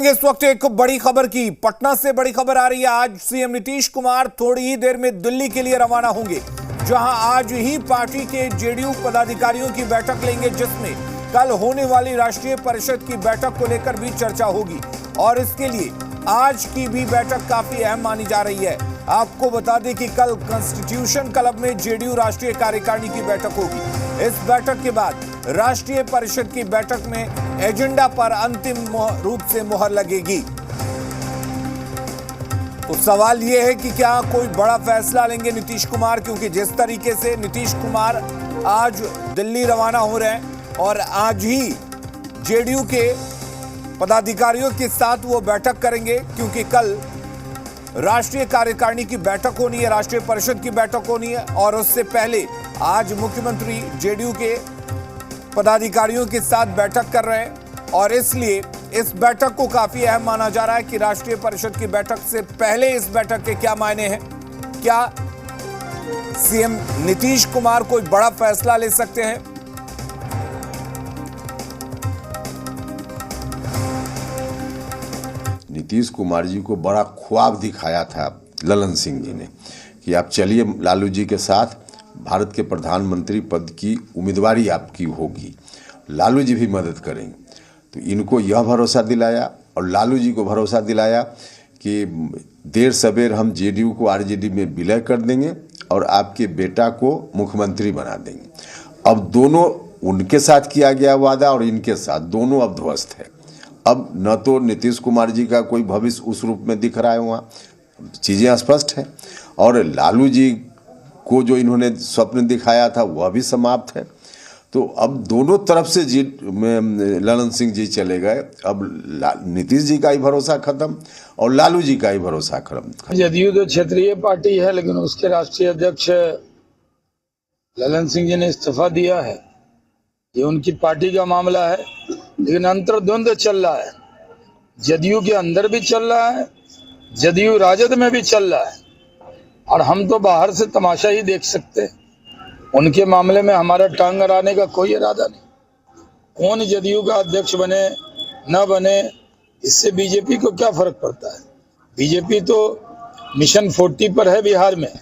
इस वक्त एक बड़ी खबर की पटना से बड़ी खबर आ रही है। आज सीएम नीतीश कुमार थोड़ी ही देर में दिल्ली के लिए रवाना होंगे, जहां आज ही पार्टी के जेडीयू पदाधिकारियों की बैठक लेंगे, जिसमें कल होने वाली राष्ट्रीय परिषद की बैठक को लेकर भी चर्चा होगी। और इसके लिए आज की भी बैठक काफी अहम मानी जा रही है। आपको बता दें कि कल कॉन्स्टिट्यूशन क्लब में जेडीयू राष्ट्रीय कार्यकारिणी की बैठक होगी। इस बैठक के बाद राष्ट्रीय परिषद की बैठक में एजेंडा पर अंतिम रूप से मुहर लगेगी। तो सवाल यह है कि क्या कोई बड़ा फैसला लेंगे नीतीश कुमार, क्योंकि जिस तरीके से नीतीश कुमार आज दिल्ली रवाना हो रहे हैं और आज ही जेडीयू के पदाधिकारियों के साथ वो बैठक करेंगे, क्योंकि कल राष्ट्रीय कार्यकारिणी की बैठक होनी है, राष्ट्रीय परिषद की बैठक होनी है। और उससे पहले आज मुख्यमंत्री जेडीयू के पदाधिकारियों के साथ बैठक कर रहे हैं और इसलिए इस बैठक को काफी अहम माना जा रहा है कि राष्ट्रीय परिषद की बैठक से पहले इस बैठक के क्या मायने हैं। क्या सीएम नीतीश कुमार कोई बड़ा फैसला ले सकते हैं? नीतीश कुमार जी को बड़ा ख्वाब दिखाया था ललन सिंह जी ने कि आप चलिए लालू जी के साथ, भारत के प्रधानमंत्री पद की उम्मीदवारी आपकी होगी, लालू जी भी मदद करेंगे। तो इनको यह भरोसा दिलाया और लालू जी को भरोसा दिलाया कि देर सवेर हम जेडीयू को आरजेडी में विलय कर देंगे और आपके बेटा को मुख्यमंत्री बना देंगे। अब दोनों, उनके साथ किया गया वादा और इनके साथ, दोनों अब ध्वस्त है। अब न तो नीतीश कुमार जी का कोई भविष्य उस रूप में दिख रहा है, वहाँ चीज़ें स्पष्ट हैं, और लालू जी को जो इन्होंने स्वप्न दिखाया था वह भी समाप्त है। तो अब दोनों तरफ से ललन सिंह जी चले गए। अब नीतीश जी का ही भरोसा खत्म और लालू जी का ही भरोसा खत्म। जदयू तो क्षेत्रीय पार्टी है, लेकिन उसके राष्ट्रीय अध्यक्ष ललन सिंह जी ने इस्तीफा दिया है। ये उनकी पार्टी का मामला है, लेकिन अंतर्द्वंद चल रहा है। जदयू के अंदर भी चल रहा है, जदयू राजद में भी चल रहा है, और हम तो बाहर से तमाशा ही देख सकते हैं। उनके मामले में हमारा टांग अड़ाने का कोई इरादा नहीं। कौन जदयू का अध्यक्ष बने न बने, इससे बीजेपी को क्या फर्क पड़ता है। बीजेपी तो मिशन 40 पर है बिहार में।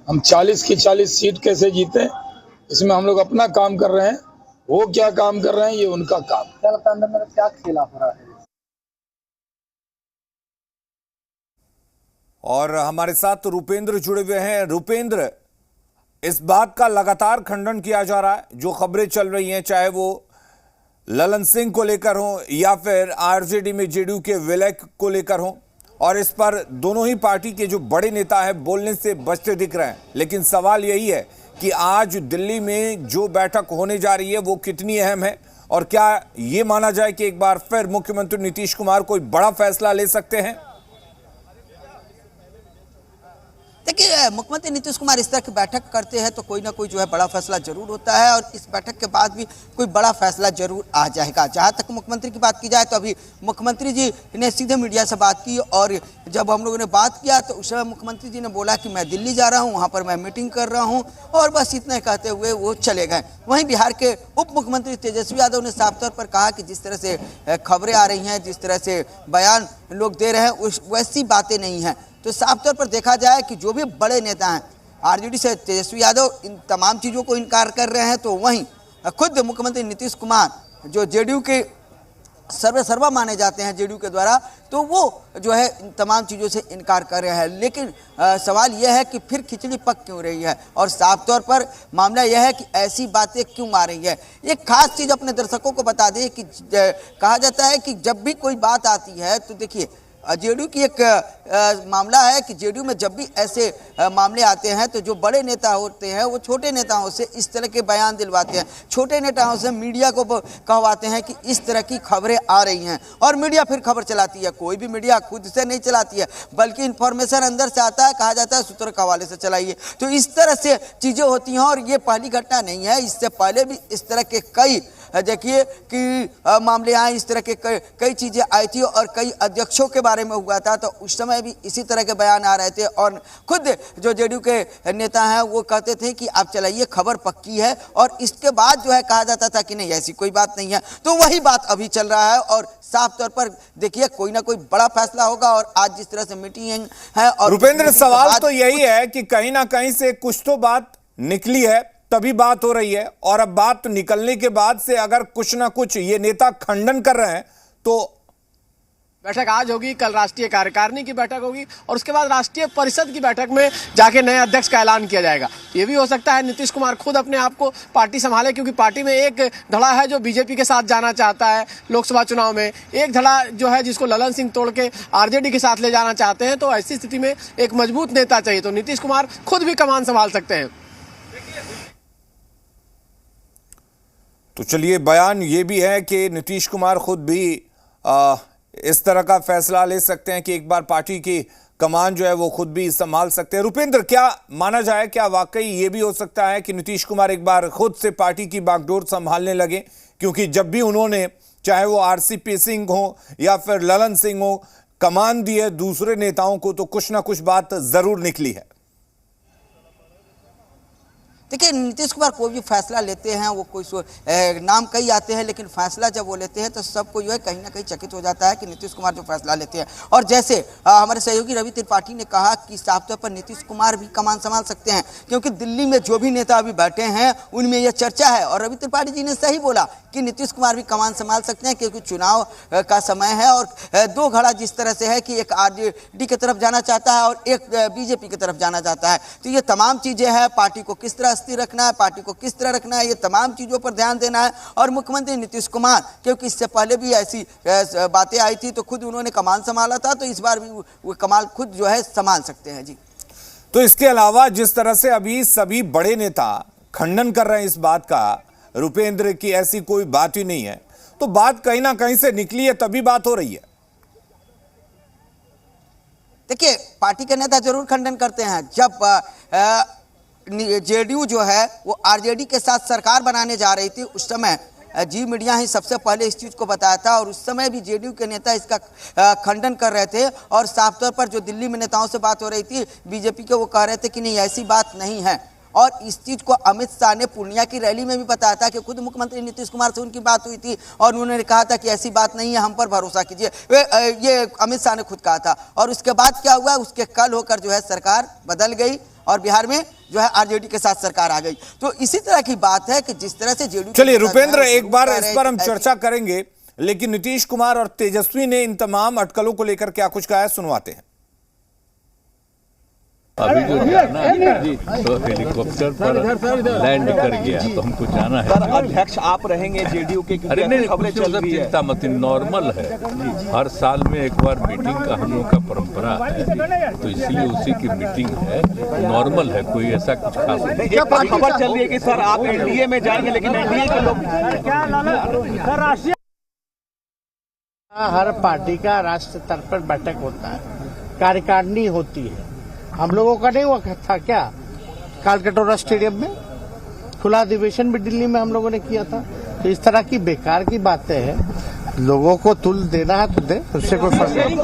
हम 40 की 40 सीट कैसे जीते, इसमें हम लोग अपना काम कर रहे हैं। वो क्या काम कर रहे हैं, ये उनका काम। क्या लगता है अंदर क्या खेला हो रहा है? और हमारे साथ रूपेंद्र जुड़े हुए हैं। रूपेंद्र, इस बात का लगातार खंडन किया जा रहा है, जो खबरें चल रही हैं, चाहे वो ललन सिंह को लेकर हो या फिर आरजेडी में जेडीयू के विलय को लेकर हो, और इस पर दोनों ही पार्टी के जो बड़े नेता हैं बोलने से बचते दिख रहे हैं। लेकिन सवाल यही है कि आज दिल्ली में जो बैठक होने जा रही है वो कितनी अहम है, और क्या ये माना जाए कि एक बार फिर मुख्यमंत्री नीतीश कुमार कोई बड़ा फैसला ले सकते हैं? देखिए, मुख्यमंत्री नीतीश कुमार इस तरह की बैठक करते हैं तो कोई ना कोई जो है बड़ा फैसला जरूर होता है, और इस बैठक के बाद भी कोई बड़ा फैसला जरूर आ जाएगा। जहां तक मुख्यमंत्री की बात की जाए तो अभी मुख्यमंत्री जी ने सीधे मीडिया से बात की, और जब हम लोगों ने बात किया तो उस समय मुख्यमंत्री जी ने बोला कि मैं दिल्ली जा रहा हूं, वहां पर मैं मीटिंग कर रहा हूं, और बस इतना कहते हुए वो चले गए। वहीं बिहार के उप मुख्यमंत्री तेजस्वी यादव ने साफ तौर पर कहा कि जिस तरह से खबरें आ रही हैं, जिस तरह से बयान लोग दे रहे हैं, वैसी बातें नहीं हैं। तो साफ तौर पर देखा जाए कि जो भी बड़े नेता हैं आरजेडी से, तेजस्वी यादव इन तमाम चीज़ों को इनकार कर रहे हैं, तो वहीं खुद मुख्यमंत्री नीतीश कुमार जो जेडीयू के सर्वा माने जाते हैं जेडीयू के द्वारा, तो वो जो है इन तमाम चीज़ों से इनकार कर रहे हैं। लेकिन सवाल यह है कि फिर खिचड़ी पक क्यों रही है, और साफ तौर पर मामला यह है कि ऐसी बातें क्यों आ रही है। एक खास चीज़ अपने दर्शकों को बता दें कि कहा जाता है कि जब भी कोई बात आती है तो देखिए, जेडीयू की एक मामला है कि जेडीयू में जब भी ऐसे मामले आते हैं तो जो बड़े नेता होते हैं वो छोटे नेताओं से इस तरह के बयान दिलवाते हैं, छोटे नेताओं से मीडिया को कहवाते हैं कि इस तरह की खबरें आ रही हैं, और मीडिया फिर खबर चलाती है। कोई भी मीडिया खुद से नहीं चलाती है, बल्कि इन्फॉर्मेशन अंदर से आता है, कहा जाता है सूत्रों के हवाले से चलाइए। तो इस तरह से चीज़ें होती हैं, और ये पहली घटना नहीं है, इससे पहले भी इस तरह के कई देखिए कि मामले आए, इस तरह के कई चीज़ें आई थी और कई अध्यक्षों के बारे में हुआ था, तो उस समय भी इसी तरह के बयान आ रहे थे और खुद जो जेडीयू के नेता हैं वो कहते थे कि आप चलाइए, खबर पक्की है, और इसके बाद जो है कहा जाता था कि नहीं ऐसी कोई बात नहीं है। तो वही बात अभी चल रहा है और साफ तौर पर देखिए कोई ना कोई बड़ा फैसला होगा। और आज जिस तरह से मीटिंग है और रुपेंद्र, सवाल तो यही है कि कहीं ना कहीं से कुछ तो बात निकली है, तभी बात हो रही है, और अब बात निकलने के बाद से अगर कुछ ना कुछ ये नेता खंडन कर रहे हैं तो बैठक आज होगी, कल राष्ट्रीय कार्यकारिणी की बैठक होगी और उसके बाद राष्ट्रीय परिषद की बैठक में जाके नए अध्यक्ष का ऐलान किया जाएगा। ये भी हो सकता है नीतीश कुमार खुद अपने आप को पार्टी संभाले, क्योंकि पार्टी में एक धड़ा है जो बीजेपी के साथ जाना चाहता है लोकसभा चुनाव में, एक धड़ा जो है जिसको ललन सिंह तोड़ के आरजेडी के साथ ले जाना चाहते हैं। तो ऐसी स्थिति में एक मजबूत नेता चाहिए, तो नीतीश कुमार खुद भी कमान संभाल सकते हैं। तो चलिए, बयान ये भी है कि नीतीश कुमार खुद भी इस तरह का फैसला ले सकते हैं कि एक बार पार्टी की कमान जो है वो खुद भी संभाल सकते हैं। रुपेंद्र, क्या माना जाए, क्या वाकई ये भी हो सकता है कि नीतीश कुमार एक बार खुद से पार्टी की बागडोर संभालने लगे? क्योंकि जब भी उन्होंने, चाहे वो आरसीपी सिंह हो या फिर ललन सिंह हो, कमान दी है दूसरे नेताओं को, तो कुछ ना कुछ बात जरूर निकली है। देखिए, नीतीश कुमार कोई भी फैसला लेते हैं, वो कोई नाम कई आते हैं, लेकिन फैसला जब वो लेते हैं तो सबको जो है कहीं ना कहीं चकित हो जाता है कि नीतीश कुमार जो फैसला लेते हैं। और जैसे हमारे सहयोगी रवि त्रिपाठी ने कहा कि साफ तौर पर नीतीश कुमार भी कमान संभाल सकते हैं, क्योंकि दिल्ली में जो भी नेता अभी बैठे हैं उनमें यह चर्चा है। और रवि त्रिपाठी जी ने सही बोला कि नीतीश कुमार भी कमान संभाल सकते हैं, क्योंकि चुनाव का समय है और दो घड़ा जिस तरह से है कि एक आरजेडी की तरफ जाना चाहता है और एक बीजेपी की तरफ जाना चाहता है। तो ये तमाम चीज़ें हैं, पार्टी को किस तरह स्थिर रखना है, पार्टी को किस तरह रखना है, ये तमाम चीज़ों पर ध्यान देना है। और मुख्यमंत्री नीतीश कुमार, क्योंकि इससे पहले भी ऐसी बातें आई थी तो खुद उन्होंने कमान संभाला था, तो इस बार भी वो कमान खुद जो है संभाल सकते हैं। जी, तो इसके अलावा जिस तरह से अभी सभी बड़े नेता खंडन कर रहे हैं इस बात का, रुपेंद्र, की ऐसी कोई बात ही नहीं है, तो बात कहीं ना कहीं से निकली है, तभी बात हो रही है। देखिए, पार्टी के नेता जरूर खंडन करते हैं। जब जेडीयू जो है वो आरजेडी के साथ सरकार बनाने जा रही थी, उस समय जी मीडिया ही सबसे पहले इस चीज़ को बताया था और उस समय भी जेडीयू के नेता इसका खंडन कर रहे थे। और साफ तौर पर जो दिल्ली में नेताओं से बात हो रही थी बीजेपी के, वो कह रहे थे कि नहीं ऐसी बात नहीं है। और इस चीज़ को अमित शाह ने पूर्णिया की रैली में भी बताया था कि खुद मुख्यमंत्री नीतीश कुमार से उनकी बात हुई थी और उन्होंने कहा था कि ऐसी बात नहीं है, हम पर भरोसा कीजिए। ये अमित शाह ने खुद कहा था। और उसके बाद क्या हुआ, उसके कल होकर जो है सरकार बदल गई और बिहार में जो है आरजेडी के साथ सरकार आ गई। तो इसी तरह की बात है कि जिस तरह से जेडीयू, चलिए रुपेंद्र, एक बार इस पर हम चर्चा करेंगे, लेकिन नीतीश कुमार और तेजस्वी ने इन तमाम अटकलों को लेकर क्या कुछ कहा है, सुनवाते हैं। अभी जो जाना है तो हेलीकॉप्टर पर लैंड कर गया, तो हमको जाना है। अध्यक्ष आप रहेंगे जेडीयू के? अरे नहीं, खबरें चल रही है, चिंता मत, नॉर्मल है। हर साल में एक बार मीटिंग का हम लोग का परंपरा है, तो इसलिए उसी की मीटिंग है, नॉर्मल है, कोई ऐसा कुछ खास नहीं। खबर चल रही है कि सर आप एनडीए में जाएंगे, लेकिन एनडीए के लोग हर पार्टी का राष्ट्र स्तर पर बैठक होता है, कार्यकारिणी होती है। हम लोगों का नहीं हुआ था क्या कालकटोरा स्टेडियम में? खुला अधिवेशन भी दिल्ली में हम लोगों ने किया था। तो इस तरह की बेकार की बातें हैं, लोगों को तुल देना है तो दे, उससे कोई फर्क नहीं।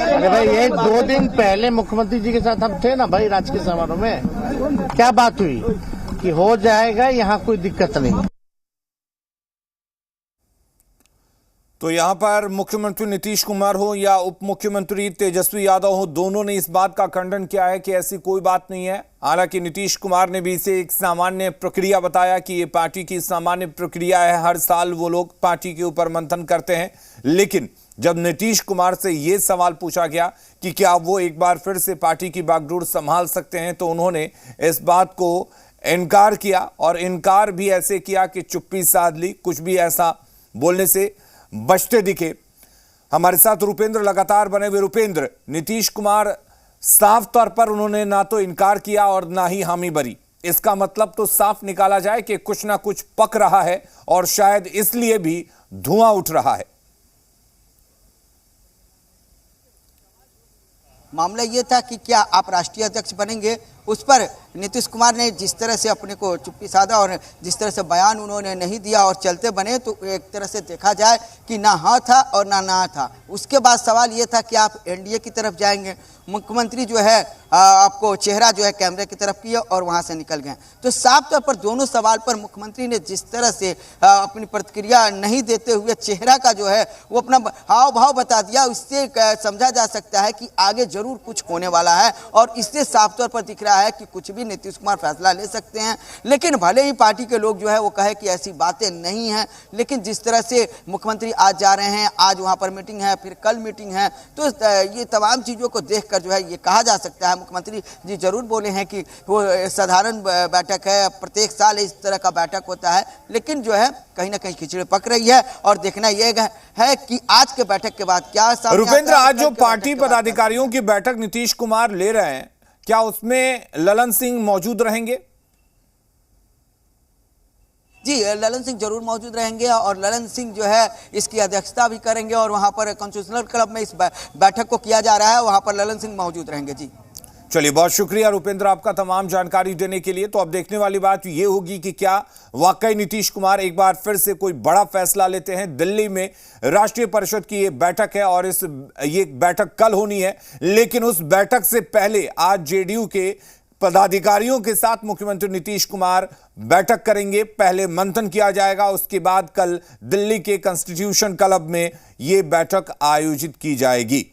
अरे भाई, ये 2 दिन पहले मुख्यमंत्री जी के साथ हम थे ना भाई राजकीय समारोह में, क्या बात हुई कि हो जाएगा, यहाँ कोई दिक्कत नहीं। तो यहां पर मुख्यमंत्री नीतीश कुमार हो या उप मुख्यमंत्री तेजस्वी यादव हो, दोनों ने इस बात का खंडन किया है कि ऐसी कोई बात नहीं है। हालांकि नीतीश कुमार ने भी इसे एक सामान्य प्रक्रिया बताया कि ये पार्टी की सामान्य प्रक्रिया है, हर साल वो लोग पार्टी के ऊपर मंथन करते हैं। लेकिन जब नीतीश कुमार से ये सवाल पूछा गया कि क्या वो एक बार फिर से पार्टी की बागडोर संभाल सकते हैं, तो उन्होंने इस बात को इनकार किया, और इनकार भी ऐसे किया कि चुप्पी साध ली, कुछ भी ऐसा बोलने से बचते दिखे। हमारे साथ रुपेंद्र लगातार बने हुए। रुपेंद्र, नीतीश कुमार साफ तौर पर उन्होंने ना तो इनकार किया और ना ही हामी भरी, इसका मतलब तो साफ निकाला जाए कि कुछ ना कुछ पक रहा है और शायद इसलिए भी धुआं उठ रहा है। मामला ये था कि क्या आप राष्ट्रीय अध्यक्ष बनेंगे, उस पर नीतीश कुमार ने जिस तरह से अपने को चुप्पी साधा और जिस तरह से बयान उन्होंने नहीं दिया और चलते बने, तो एक तरह से देखा जाए कि ना हाँ था और ना था। उसके बाद सवाल ये था कि आप एनडीए की तरफ जाएंगे। मुख्यमंत्री जो है आपको चेहरा जो है कैमरे की तरफ किया और वहां से निकल गए। तो साफ तौर पर दोनों सवाल पर मुख्यमंत्री ने जिस तरह से अपनी प्रतिक्रिया नहीं देते हुए चेहरा का जो है वो अपना हाव भाव बता दिया, उससे समझा जा सकता है कि आगे जरूर कुछ होने वाला है। और इससे साफ तौर पर दिख रहा है कि कुछ भी नीतीश कुमार फैसला ले सकते हैं। लेकिन भले ही पार्टी के लोग जो है वो कहे कि ऐसी बातें नहीं हैं, लेकिन जिस तरह से मुख्यमंत्री आज जा रहे हैं, आज वहां पर मीटिंग है, फिर कल मीटिंग है, तो ये तमाम चीज़ों को देखकर जो है ये कहा जा सकता है मुख्यमंत्री जी जरूर बोले हैं कि वो साधारण बैठक है, प्रत्येक साल इस तरह का बैठक होता है, लेकिन जो है कहीं ना कहीं खिचड़ी पक रही है। और देखना यह है कि आज के बैठक के बाद क्या सामने रुपेंद्र, आता है। आज जो पार्टी पदाधिकारियों की बैठक नीतीश कुमार ले रहे हैं, क्या उसमें ललन सिंह मौजूद रहेंगे? जी, ललन सिंह जरूर मौजूद रहेंगे और ललन सिंह जो है इसकी अध्यक्षता भी करेंगे और वहां पर कॉन्स्टिट्यूशनल क्लब में इस बैठक को किया जा रहा है, वहां पर ललन सिंह मौजूद रहेंगे। जी चलिए, बहुत शुक्रिया रुपेंद्र आपका तमाम जानकारी देने के लिए। तो अब देखने वाली बात ये होगी कि क्या वाकई नीतीश कुमार एक बार फिर से कोई बड़ा फैसला लेते हैं। दिल्ली में राष्ट्रीय परिषद की ये बैठक है और ये बैठक कल होनी है, लेकिन उस बैठक से पहले आज जेडीयू के पदाधिकारियों के साथ मुख्यमंत्री नीतीश कुमार बैठक करेंगे। पहले मंथन किया जाएगा, उसके बाद कल दिल्ली के कॉन्स्टिट्यूशन क्लब में यह बैठक आयोजित की जाएगी।